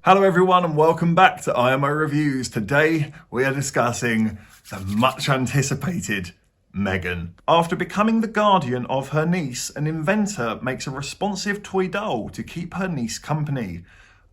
Hello everyone and welcome back to IMO Reviews. Today we are discussing the much anticipated M3GAN. After becoming the guardian of her niece, an inventor makes a responsive toy doll to keep her niece company,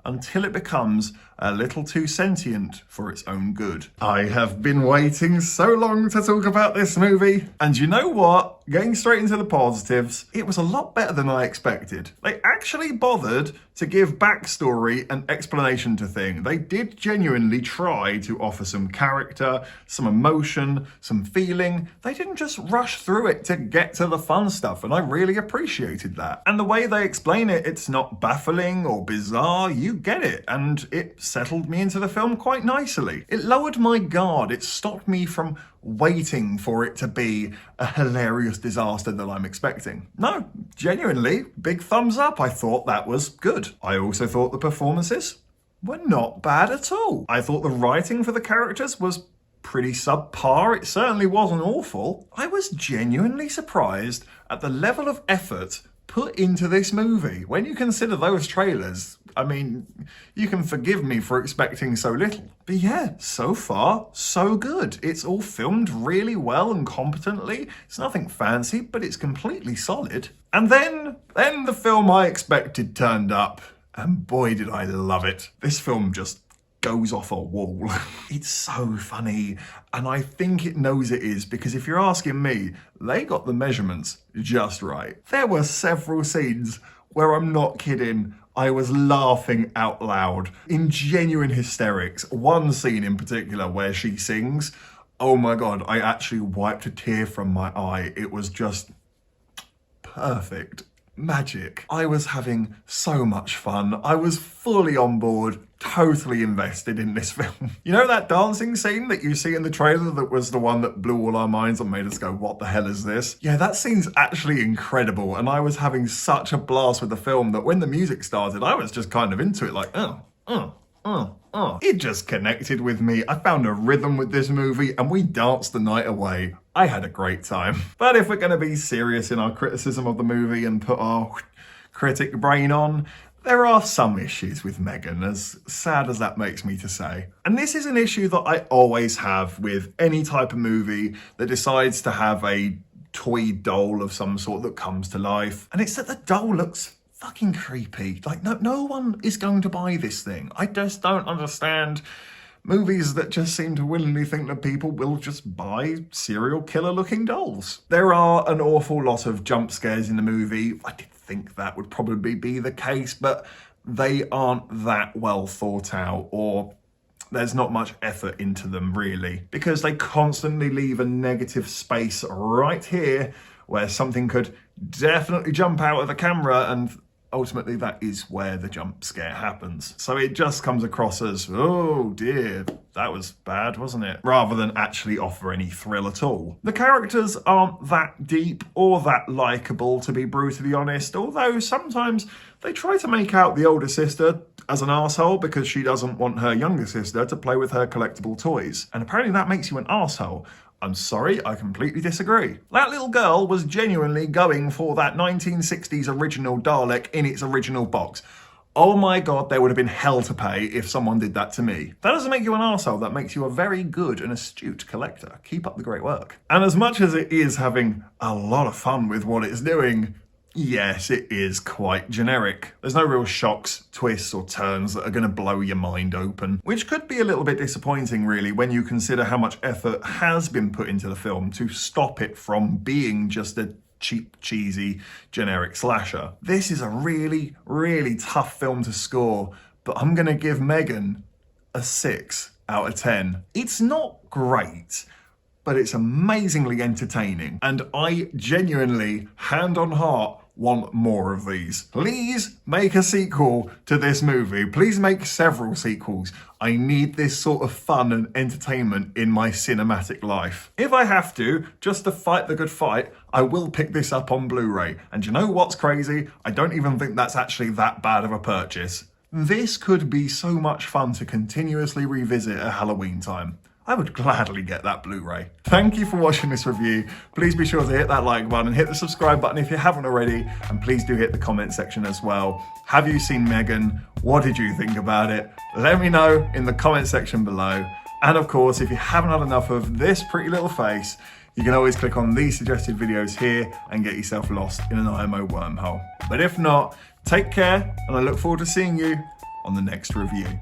until it becomes a little too sentient for its own good. I have been waiting so long to talk about this movie, and you know what? Getting straight into the positives, it was a lot better than I expected. They actually bothered to give backstory and explanation to things. They did genuinely try to offer some character, some emotion, some feeling. They didn't just rush through it to get to the fun stuff, and I really appreciated that. And the way they explain it, it's not baffling or bizarre. You get it, and it settled me into the film quite nicely. It lowered my guard. It stopped me from waiting for it to be a hilarious disaster that I'm expecting. No, genuinely, big thumbs up. I thought that was good. I also thought the performances were not bad at all. I thought the writing for the characters was pretty subpar. It certainly wasn't awful. I was genuinely surprised at the level of effort put into this movie. When you consider those trailers, I mean, you can forgive me for expecting so little. But yeah, so far, so good. It's all filmed really well and competently. It's nothing fancy, but it's completely solid. And then the film I expected turned up, and boy did I love it. This film just goes off a wall. It's so funny, and I think it knows it is, because if you're asking me, they got the measurements just right. There were several scenes where, I'm not kidding, I was laughing out loud in genuine hysterics. One scene in particular where she sings, oh my god, I actually wiped a tear from my eye. It was just perfect. Magic. I was having so much fun. I was fully on board, totally invested in this film. You know that dancing scene that you see in the trailer that was the one that blew all our minds and made us go, what the hell is this? Yeah, that scene's actually incredible, and I was having such a blast with the film that when the music started, I was just kind of into it, like, It just connected with me. I found a rhythm with this movie and we danced the night away. I had a great time. But if we're going to be serious in our criticism of the movie and put our critic brain on, there are some issues with M3GAN, as sad as that makes me to say. And this is an issue that I always have with any type of movie that decides to have a toy doll of some sort that comes to life. And it's that the doll looks fucking creepy. Like, no one is going to buy this thing. I just don't understand movies that just seem to willingly think that people will just buy serial killer looking dolls. There are an awful lot of jump scares in the movie. I did think that would probably be the case, but they aren't that well thought out, or there's not much effort into them really, because they constantly leave a negative space right here where something could definitely jump out of the camera, and ultimately that is where the jump scare happens. So it just comes across as, oh dear, that was bad, wasn't it? Rather than actually offer any thrill at all. The characters aren't that deep or that likeable, to be brutally honest, although sometimes they try to make out the older sister as an arsehole because she doesn't want her younger sister to play with her collectible toys. And apparently that makes you an arsehole. I'm sorry, I completely disagree. That little girl was genuinely going for that 1960s original Dalek in its original box. Oh my god, there would have been hell to pay if someone did that to me. That doesn't make you an arsehole, that makes you a very good and astute collector. Keep up the great work. And as much as it is having a lot of fun with what it's doing, yes, it is quite generic. There's no real shocks, twists or turns that are going to blow your mind open, which could be a little bit disappointing really when you consider how much effort has been put into the film to stop it from being just a cheap, cheesy, generic slasher. This is a really, really tough film to score, but I'm going to give M3GAN a 6 out of 10. It's not great, but it's amazingly entertaining, and I genuinely, hand on heart, want more of these. Please make a sequel to this movie. Please make several sequels. I need this sort of fun and entertainment in my cinematic life. If I have to, just to fight the good fight, I will pick this up on Blu-ray. And you know what's crazy? I don't even think that's actually that bad of a purchase. This could be so much fun to continuously revisit at Halloween time. I would gladly get that Blu-ray. Thank you for watching this review. Please be sure to hit that like button and hit the subscribe button if you haven't already. And please do hit the comment section as well. Have you seen M3GAN? What did you think about it? Let me know in the comment section below. And of course, if you haven't had enough of this pretty little face, you can always click on these suggested videos here and get yourself lost in an IMO wormhole. But if not, take care, and I look forward to seeing you on the next review.